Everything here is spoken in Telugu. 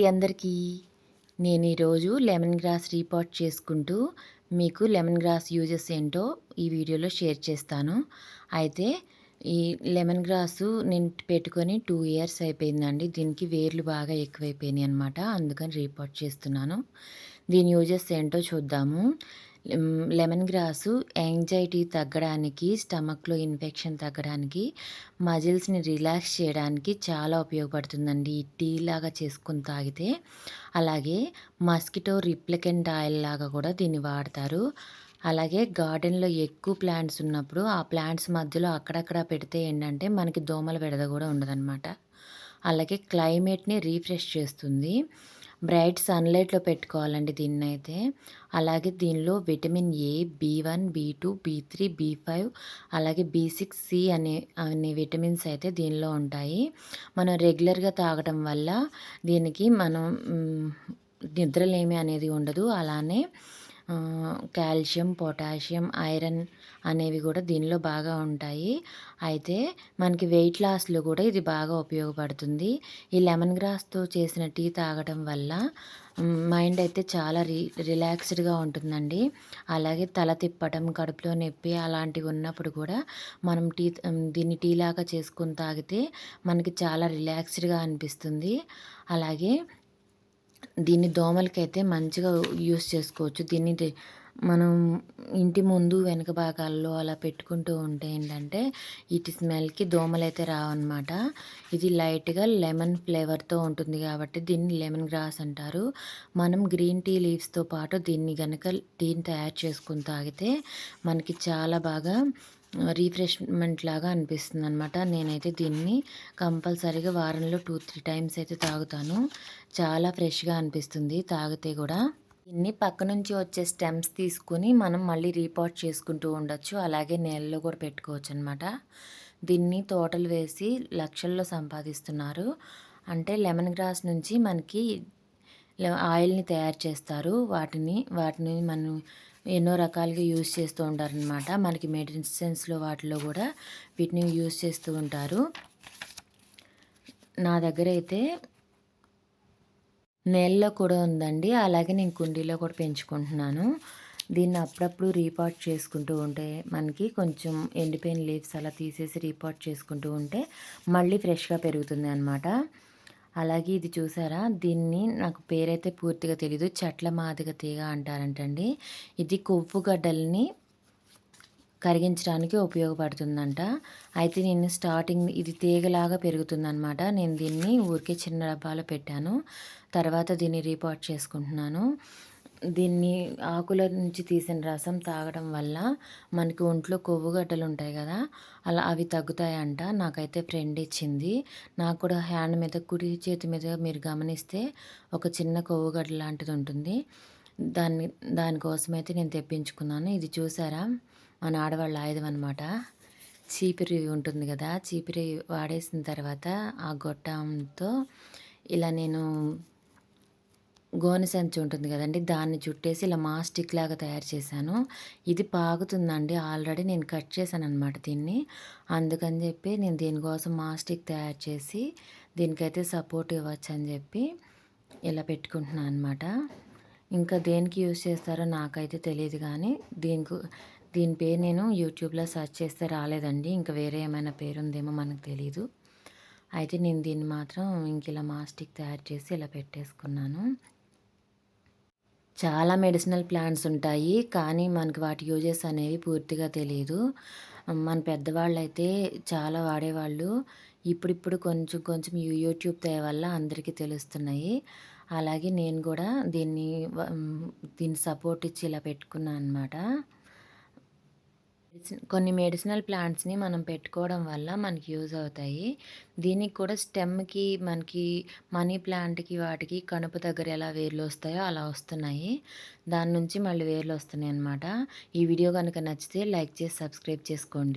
అందరికీ నేను ఈరోజు లెమన్ గ్రాస్ రీపాట్ చేసుకుంటూ మీకు లెమన్ గ్రాస్ యూజెస్ ఏంటో ఈ వీడియోలో షేర్ చేస్తాను. అయితే ఈ లెమన్ గ్రాసు నేను పెట్టుకొని 2 ఇయర్స్ అయిపోయిందండి. దీనికి వేర్లు బాగా ఎక్కువైపోయినాయి అనమాట. అందుకని రీపాట్ చేస్తున్నాను. దీని యూజెస్ ఏంటో చూద్దాము. లెమన్ గ్రాసు యాంగ్జైటీ తగ్గడానికి, స్టమక్‌లో ఇన్ఫెక్షన్ తగ్గడానికి, మజిల్స్‌ని రిలాక్స్ చేయడానికి చాలా ఉపయోగపడుతుందండి. ఈ టీ లాగా చేసుకొని తాగితే. అలాగే మస్కిటో రిప్లెకెంట్ ఆయిల్ లాగా కూడా దీన్ని వాడతారు. అలాగే గార్డెన్‌లో ఎక్కువ ప్లాంట్స్ ఉన్నప్పుడు, ఆ ప్లాంట్స్ మధ్యలో అక్కడక్కడ పెడితే ఏంటంటే, మనకి దోమల బెడద కూడా ఉండదనమాట. అలాగే క్లైమేట్‌ని రీఫ్రెష్ చేస్తుంది. బ్రైట్ సన్‌లైట్‌లో పెట్టుకోవాలండి దీన్నైతే. అలాగే దీనిలో విటమిన్ ఏ, బి1, బి2, బి3, బి5 అలాగే బి6, సి అనే విటమిన్స్ అయితే దీనిలో ఉంటాయి. మనం రెగ్యులర్‌గా తాగటం వల్ల దీనికి మనం నిద్రలేమి అనేది ఉండదు. అలానే కాల్షియం, పొటాషియం, ఐరన్ అనేవి కూడా దీనిలో బాగా ఉంటాయి. అయితే మనకి వెయిట్ లాస్‌లో కూడా ఇది బాగా ఉపయోగపడుతుంది. ఈ లెమన్ గ్రాస్‌తో చేసిన టీ తాగటం వల్ల మైండ్ అయితే చాలా రిలాక్స్డ్‌గా ఉంటుందండి. అలాగే తల తిప్పటం, కడుపులో నొప్పి అలాంటివి ఉన్నప్పుడు కూడా మనం దీన్ని టీ లాగా చేసుకొని తాగితే మనకి చాలా రిలాక్స్డ్‌గా అనిపిస్తుంది. అలాగే దీన్ని దోమలకైతే మంచిగా యూజ్ చేసుకోవచ్చు. దీన్ని మనం ఇంటి ముందు వెనక భాగాల్లో అలా పెట్టుకుంటూ ఉంటే ఏంటంటే, వీటి స్మెల్‌కి దోమలైతే రావన్నమాట. ఇది లైట్‌గా లెమన్ ఫ్లేవర్‌తో ఉంటుంది కాబట్టి దీన్ని లెమన్ గ్రాస్ అంటారు. మనం గ్రీన్ టీ లీవ్స్‌తో పాటు దీన్ని గనక టీని తయారు చేసుకొని తాగితే మనకి చాలా బాగా రిఫ్రెష్‌మెంట్ లాగా అనిపిస్తుందనమాట. నేనైతే దీన్ని కంపల్సరీగా వారంలో 2, 3 టైమ్స్ అయితే తాగుతాను. చాలా ఫ్రెష్‌గా అనిపిస్తుంది తాగితే కూడా. దీన్ని పక్క నుంచి వచ్చే స్టెమ్స్ తీసుకొని మనం మళ్ళీ రీపాట్ చేసుకుంటూ ఉండొచ్చు. అలాగే నీళ్ళలో కూడా పెట్టుకోవచ్చనమాట. దీన్ని తోటలు వేసి లక్షల్లో సంపాదిస్తున్నారు. అంటే లెమన్ గ్రాస్ నుంచి మనకి ఆయిల్‌ని తయారు చేస్తారు. వాటిని మనం ఎన్నో రకాలుగా యూజ్ చేస్తూ ఉంటారనమాట. మనకి మెడిసిన్స్‌లో వాటిలో కూడా వీటిని యూజ్ చేస్తూ ఉంటారు. నా దగ్గరైతే నేలలో కూడా ఉందండి. అలాగే నేను కుండీలో కూడా పెంచుకుంటున్నాను. దీన్ని అప్పుడప్పుడు రీపాట్ చేసుకుంటూ ఉంటే మనకి కొంచెం ఎండిపోయిన లీవ్స్ అలా తీసేసి రీపాట్ చేసుకుంటూ ఉంటే మళ్ళీ ఫ్రెష్‌గా పెరుగుతుంది అనమాట. అలాగే ఇది చూసారా? దీన్ని నాకు పేరైతే పూర్తిగా తెలీదు. చెట్ల మాదిగ తీగ అంటారంటండి. ఇది కొవ్వు గడ్డల్ని కరిగించడానికి ఉపయోగపడుతుందంట. అయితే నేను స్టార్టింగ్ ఇది తీగలాగా పెరుగుతుందనమాట. నేను దీన్ని ఊరికే చిన్న డబ్బాలో పెట్టాను. తర్వాత దీన్ని రీపాట్ చేసుకుంటున్నాను. దీన్ని ఆకుల నుంచి తీసిన రసం తాగడం వల్ల మనకి ఒంట్లో కొవ్వు గడ్డలు ఉంటాయి కదా, అలా అవి తగ్గుతాయంట. నాకైతే ఫ్రెండ్ ఇచ్చింది. నాకు కూడా హ్యాండ్ మీద, కుడి చేతి మీద మీరు గమనిస్తే ఒక చిన్న కొవ్వు గడ్డ లాంటిది ఉంటుంది. దానికోసమైతే నేను తెప్పించుకున్నాను. ఇది చూసారా? మన ఆడవాళ్ళ ఆయుధం అనమాట. చీపిరి ఉంటుంది కదా, చీపిరి వాడేసిన తర్వాత ఆ గొట్టంతో ఇలా నేను గోనె సంచి ఉంటుంది కదండి, దాన్ని చుట్టేసి ఇలా మాస్టిక్ లాగా తయారు చేశాను. ఇది పాకుతుందండి. ఆల్రెడీ నేను కట్ చేశాను అనమాట దీన్ని. అందుకని చెప్పి నేను దీనికోసం మాస్టిక్ తయారు చేసి దీనికైతే సపోర్ట్ ఇవ్వచ్చు అని చెప్పి ఇలా పెట్టుకుంటున్నాను అనమాట. ఇంకా దేనికి యూజ్ చేస్తారో నాకైతే తెలియదు కానీ దీని పేరు నేను యూట్యూబ్లో సెర్చ్ చేస్తే రాలేదండి. ఇంకా వేరే ఏమైనా పేరు ఉందేమో మనకు తెలీదు. అయితే నేను దీన్ని మాత్రం ఇంక ఇలా మాస్టిక్ తయారు చేసి ఇలా పెట్టేసుకున్నాను. చాలా మెడిసినల్ ప్లాంట్స్ ఉంటాయి. కానీ మనకి వాటి యూజెస్ అనేవి పూర్తిగా తెలీదు. మన పెద్దవాళ్ళైతే చాలా వాడేవాళ్ళు. ఇప్పుడిప్పుడు కొంచెం కొంచెం యూట్యూబ్ దయ వల్ల అందరికీ తెలుస్తున్నాయి. అలాగే నేను కూడా దీన్ని సపోర్ట్ ఇచ్చి ఇలా పెట్టుకున్నాను అనమాట. కొన్ని మెడిసినల్ ప్లాంట్స్‌ని మనం పెట్టుకోవడం వల్ల మనకి యూజ్ అవుతాయి. దీనికి కూడా స్టెమ్‌కి మనకి మనీ ప్లాంట్‌కి వాటికి కణుపు దగ్గర ఎలా వేర్లొస్తాయో అలా వస్తున్నాయి. దాని నుంచి మళ్ళీ వేర్లొస్తున్నాయన్నమాట. ఈ వీడియో గనుక నచ్చితే లైక్ చేసి సబ్స్క్రైబ్ చేసుకోండి.